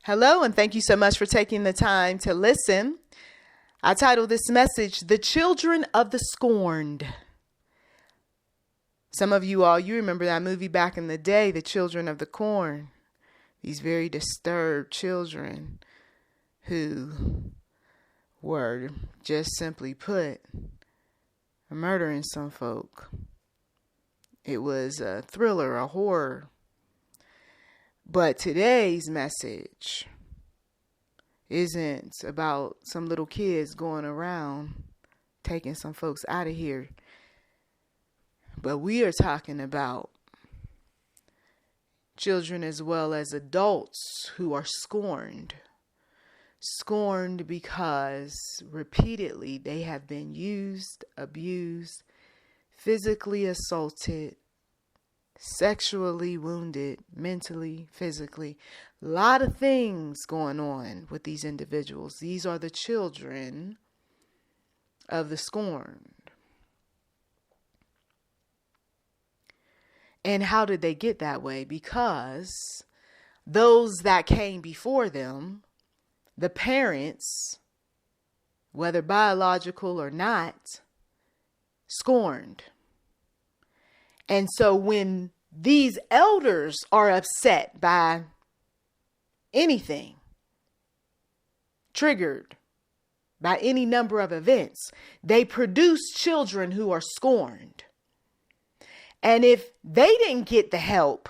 Hello, and thank you so much for taking the time to listen. I titled this message, The Children of the Scorned. Some of you remember that movie back in the day, The Children of the Corn. These very disturbed children who were, just simply put, murdering some folk. It was a thriller, a horror. But today's message isn't about some little kids going around taking some folks out of here. But we are talking about children as well as adults who are scorned. Scorned because repeatedly they have been used, abused, physically assaulted, sexually wounded, mentally, physically. A lot of things going on with these individuals. These are the children of the scorned. And how did they get that way? Because those that came before them, the parents, whether biological or not, scorned. And so when these elders are upset by anything, triggered by any number of events, they produce children who are scorned. And if they didn't get the help,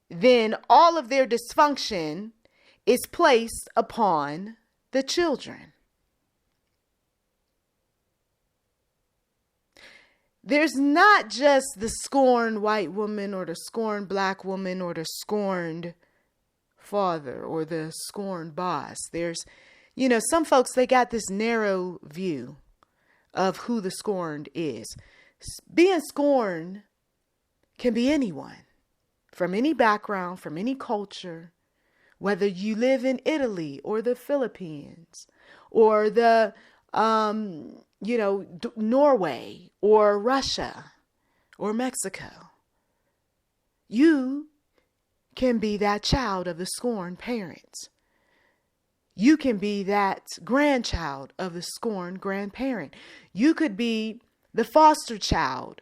then all of their dysfunction is placed upon the children. There's not just the scorned white woman or the scorned black woman or the scorned father or the scorned boss. There's, some folks, they got this narrow view of who the scorned is. Being scorned can be anyone from any background, from any culture, whether you live in Italy or the Philippines or the Norway or Russia or Mexico. You can be that child of the scorned parents. You can be that grandchild of the scorned grandparent. You could be the foster child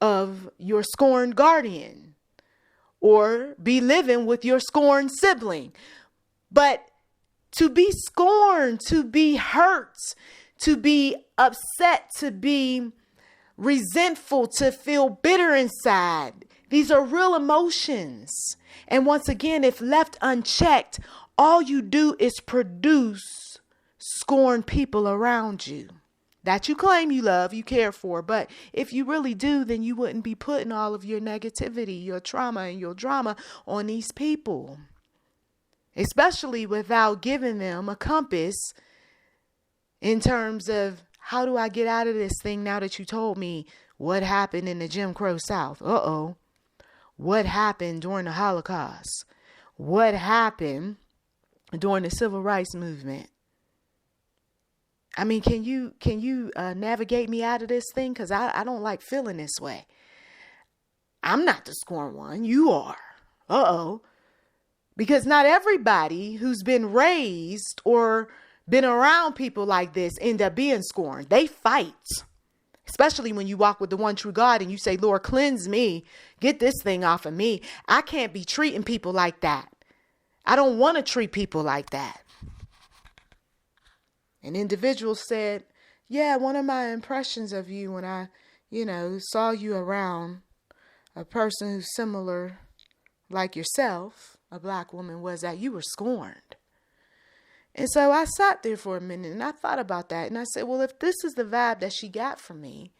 of your scorned guardian or be living with your scorned sibling. But to be scorned, to be hurt, to be upset, to be resentful, to feel bitter inside. These are real emotions. And once again, if left unchecked, all you do is produce scorned people around you that you claim you love, you care for. But if you really do, then you wouldn't be putting all of your negativity, your trauma, and your drama on these people. Especially without giving them a compass in terms of, how do I get out of this thing now that you told me what happened in the Jim Crow South? What happened during the Holocaust? What happened during the Civil Rights Movement? I mean, can you navigate me out of this thing? Because I don't like feeling this way. I'm not the scorned one. You are. Because not everybody who's been raised or been around people like this end up being scorned. They fight. Especially when you walk with the one true God and you say, Lord, cleanse me. Get this thing off of me. I can't be treating people like that. I don't want to treat people like that. An individual said, yeah, one of my impressions of you when I, saw you around a person who's similar like yourself, a black woman, was that you were scorned. And so I sat there for a minute and I thought about that. And I said, well, if this is the vibe that she got from me,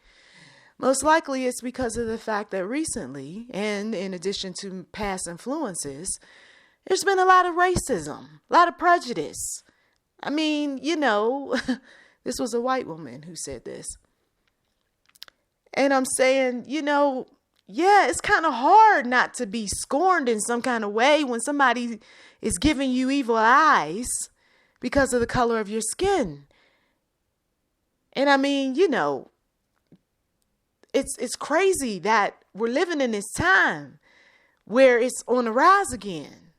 most likely it's because of the fact that recently, and in addition to past influences, there's been a lot of racism, a lot of prejudice. I mean, this was a white woman who said this. And I'm saying, yeah, it's kind of hard not to be scorned in some kind of way when somebody is giving you evil eyes because of the color of your skin. And I mean, it's crazy that we're living in this time where it's on the rise again.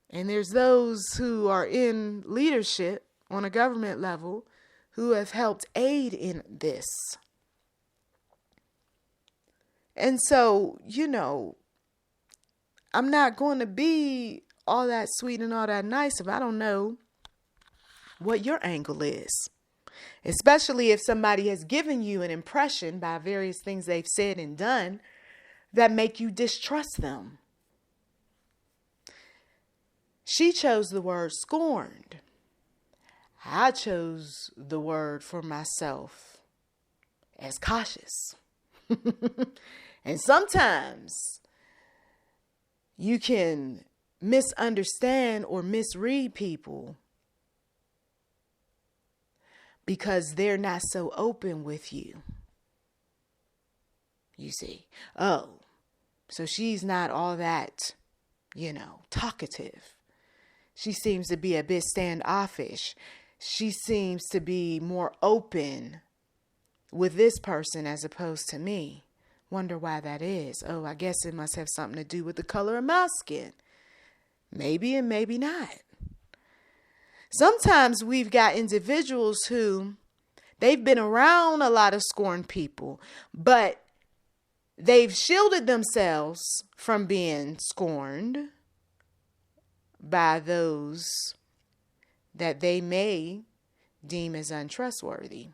And there's those who are in leadership on a government level who have helped aid in this. And so, I'm not going to be all that sweet and all that nice if I don't know what your angle is. Especially if somebody has given you an impression by various things they've said and done that make you distrust them. She chose the word scorned. I chose the word for myself as cautious. And sometimes you can misunderstand or misread people because they're not so open with you. You see, oh, so she's not all that, talkative. She seems to be a bit standoffish. She seems to be more open with this person as opposed to me. Wonder why that is. Oh, I guess it must have something to do with the color of my skin. Maybe and maybe not. Sometimes we've got individuals who they've been around a lot of scorned people, but they've shielded themselves from being scorned by those that they may deem as untrustworthy.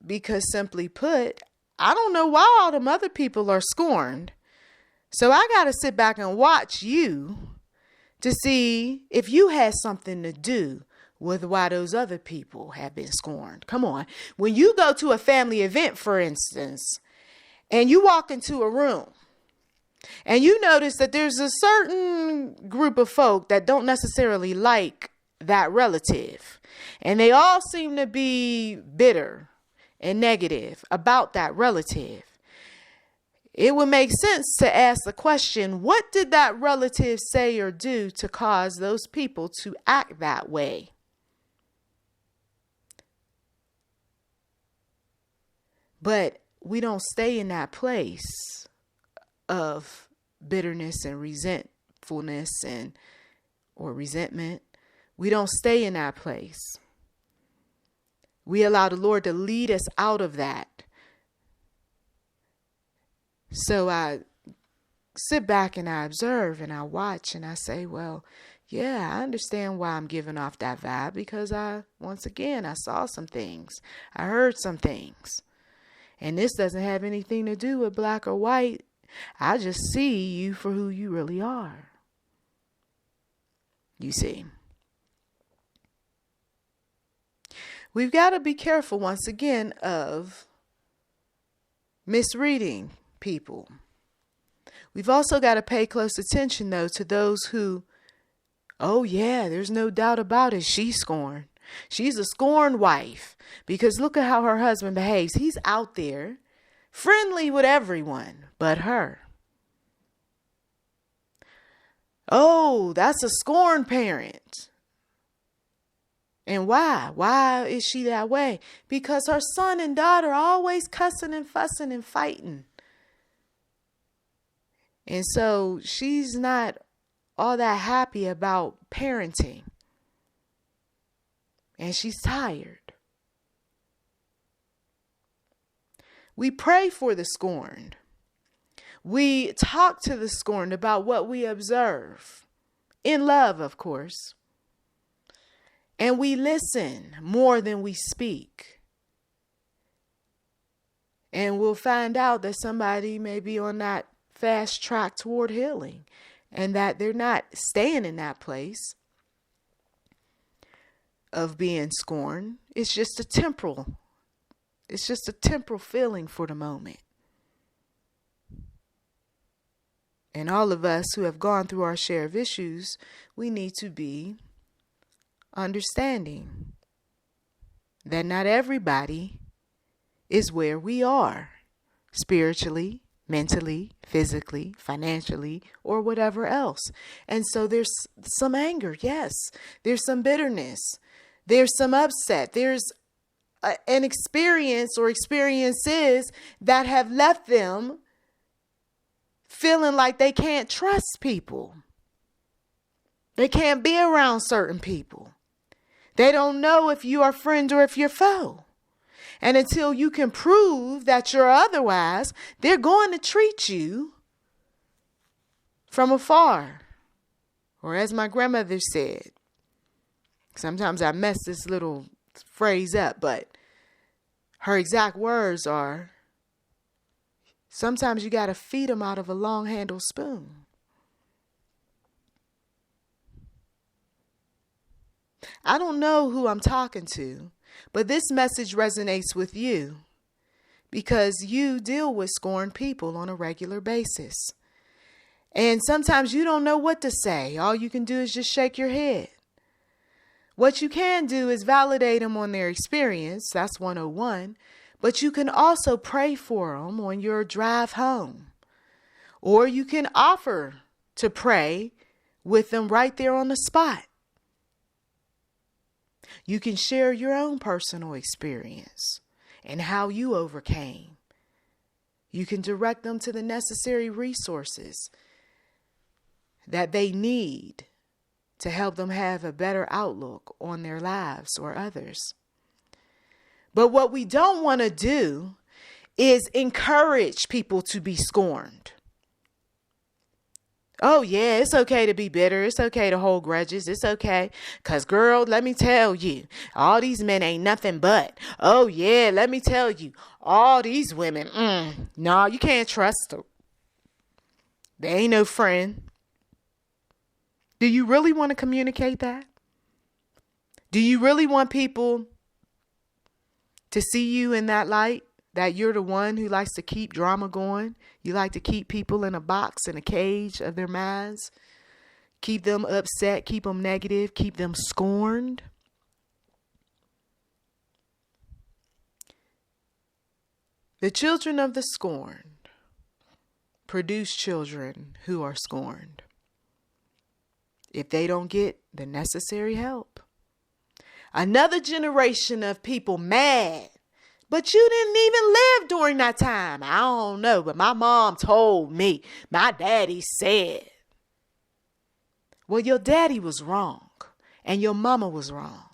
Because simply put, I don't know why all them other people are scorned. So I got to sit back and watch you to see if you had something to do with why those other people have been scorned. Come on. When you go to a family event, for instance, and you walk into a room and you notice that there's a certain group of folk that don't necessarily like that relative, and they all seem to be bitter and negative about that relative, it would make sense to ask the question, what did that relative say or do to cause those people to act that way? But we don't stay in that place of bitterness and resentfulness or resentment. We don't stay in that place. We allow the Lord to lead us out of that. So I sit back and I observe and I watch and I say, well, yeah, I understand why I'm giving off that vibe, because I saw some things. I heard some things. And this doesn't have anything to do with black or white. I just see you for who you really are. You see. We've got to be careful once again of misreading people. We've also got to pay close attention, though, to those who, oh yeah, there's no doubt about it, she's scorned. She's a scorned wife, because look at how her husband behaves. He's out there friendly with everyone but her. Oh, that's a scorned parent. And why? Why is she that way? Because her son and daughter are always cussing and fussing and fighting. And so she's not all that happy about parenting. And she's tired. We pray for the scorned. We talk to the scorned about what we observe. In love, of course. And we listen more than we speak. And we'll find out that somebody may be on that fast track toward healing, and that they're not staying in that place of being scorned. It's just a temporal feeling for the moment. And all of us who have gone through our share of issues, we need to be understanding that not everybody is where we are spiritually, mentally, physically, financially, or whatever else. And so there's some anger. Yes. There's some bitterness. There's some upset. There's an experience or experiences that have left them feeling like they can't trust people. They can't be around certain people. They don't know if you are friend or if you're foe. And until you can prove that you're otherwise, they're going to treat you from afar. Or as my grandmother said, sometimes I mess this little phrase up, but her exact words are, sometimes you got to feed them out of a long-handled spoon. I don't know who I'm talking to, but this message resonates with you because you deal with scorned people on a regular basis. And sometimes you don't know what to say. All you can do is just shake your head. What you can do is validate them on their experience. That's 101. But you can also pray for them on your drive home. Or you can offer to pray with them right there on the spot. You can share your own personal experience and how you overcame. You can direct them to the necessary resources that they need to help them have a better outlook on their lives or others. But what we don't want to do is encourage people to be scorned. Oh, yeah, it's okay to be bitter. It's okay to hold grudges. It's okay. Because, girl, let me tell you, all these men ain't nothing but. Oh, yeah, let me tell you, all these women, no, you can't trust them. They ain't no friend. Do you really want to communicate that? Do you really want people to see you in that light? That you're the one who likes to keep drama going. You like to keep people in a box, in a cage of their minds. Keep them upset, keep them negative, keep them scorned. The children of the scorned produce children who are scorned. If they don't get the necessary help. Another generation of people mad. But you didn't even live during that time. I don't know, but my mom told me. My daddy said. Well, your daddy was wrong. And your mama was wrong.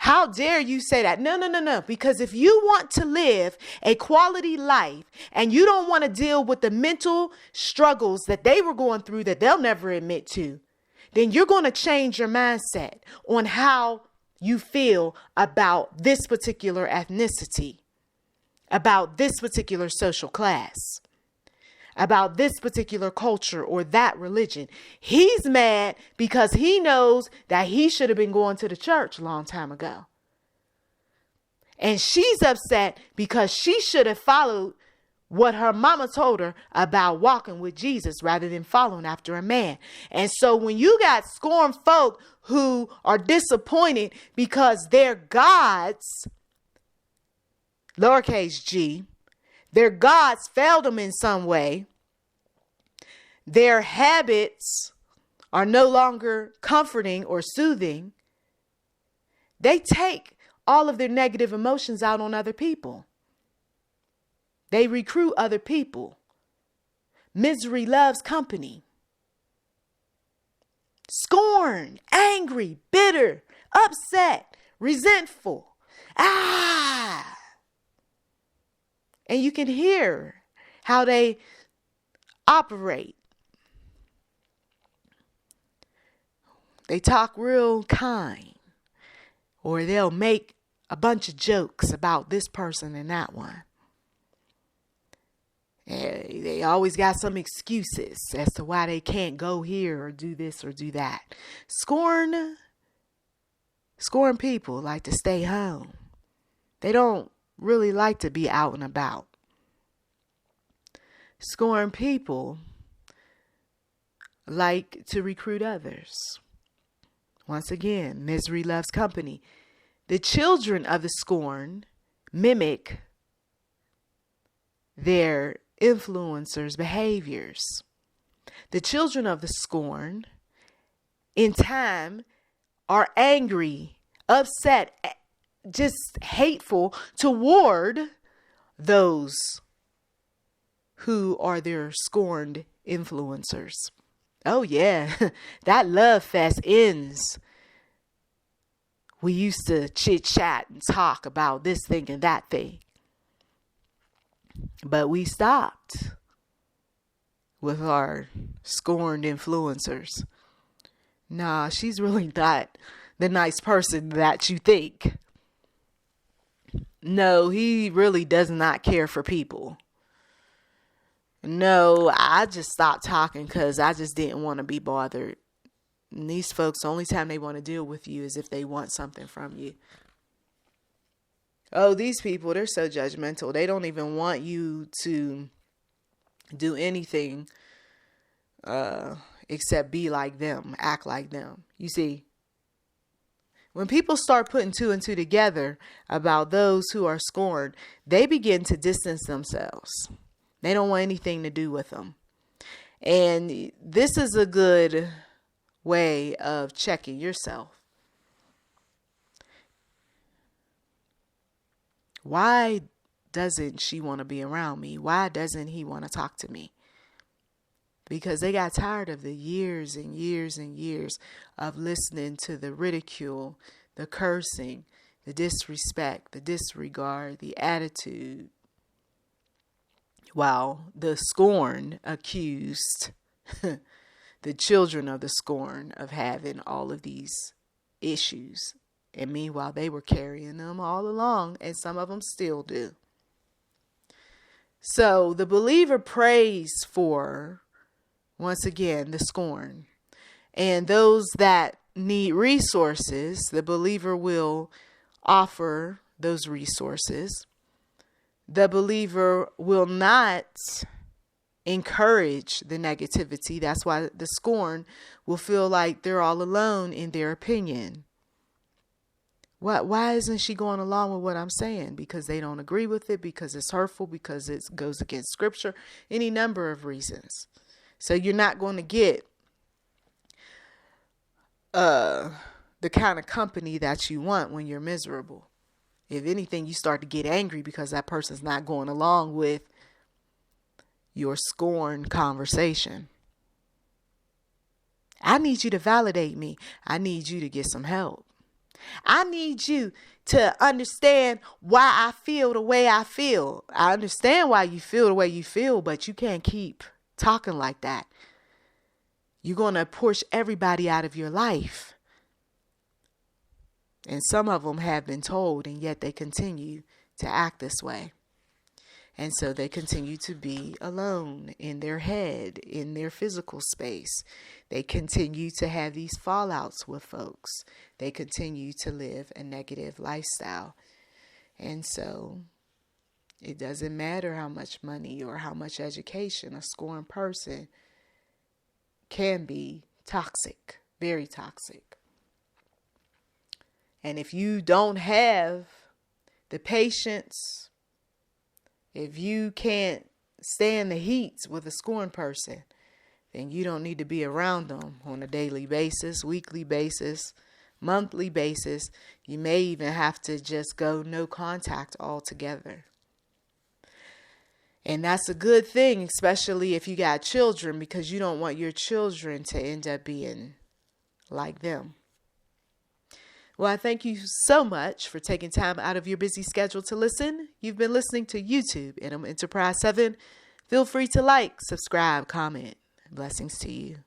How dare you say that? No. Because if you want to live a quality life and you don't want to deal with the mental struggles that they were going through that they'll never admit to, then you're going to change your mindset on how you feel about this particular ethnicity, about this particular social class, about this particular culture or that religion. He's mad because he knows that he should have been going to the church a long time ago. And she's upset because she should have followed what her mama told her about walking with Jesus rather than following after a man. And so when you got scorned folk who are disappointed because their gods, lowercase g, their gods failed them in some way, their habits are no longer comforting or soothing, they take all of their negative emotions out on other people. They recruit other people. Misery loves company. Scorned, angry, bitter, upset, resentful. And you can hear how they operate. They talk real kind, or they'll make a bunch of jokes about this person and that one. They always got some excuses as to why they can't go here or do this or do that. Scorned people like to stay home. They don't really like to be out and about. Scorned people like to recruit others. Once again, misery loves company. The children of the scorned mimic their influencers' behaviors. The children of the scorned, in time, are angry, upset, just hateful toward those who are their scorned influencers. Oh yeah, that love fest ends. We used to chit chat and talk about this thing and that thing. But we stopped with our scorned influencers. Nah, she's really not the nice person that you think. No, he really does not care for people. No, I just stopped talking because I just didn't want to be bothered. And these folks, the only time they want to deal with you is if they want something from you. Oh, these people, they're so judgmental. They don't even want you to do anything except be like them, act like them. You see, when people start putting two and two together about those who are scorned, they begin to distance themselves. They don't want anything to do with them. And this is a good way of checking yourself. Why doesn't she want to be around me? Why doesn't he want to talk to me? Because they got tired of the years and years and years of listening to the ridicule, the cursing, the disrespect, the disregard, the attitude, while the scorn accused the children of the scorn of having all of these issues. And meanwhile, they were carrying them all along, and some of them still do. So the believer prays for, once again, the scorn. And those that need resources, the believer will offer those resources. The believer will not encourage the negativity. That's why the scorn will feel like they're all alone in their opinion. Why isn't she going along with what I'm saying? Because they don't agree with it, because it's hurtful, because it goes against scripture, any number of reasons. So you're not going to get the kind of company that you want when you're miserable. If anything, you start to get angry because that person's not going along with your scorn conversation. I need you to validate me. I need you to get some help. I need you to understand why I feel the way I feel. I understand why you feel the way you feel, but you can't keep talking like that. You're going to push everybody out of your life. And some of them have been told, and yet they continue to act this way. And so they continue to be alone in their head, in their physical space. They continue to have these fallouts with folks. They continue to live a negative lifestyle. And so it doesn't matter how much money or how much education a scorned person can be toxic, very toxic. And if you don't have the patience, if you can't stand the heat with a scorned person, then you don't need to be around them on a daily basis, weekly basis, monthly basis. You may even have to just go no contact altogether. And that's a good thing, especially if you got children, because you don't want your children to end up being like them. Well, I thank you so much for taking time out of your busy schedule to listen. You've been listening to YouTube and I'm Enterprise 7. Feel free to like, subscribe, comment. Blessings to you.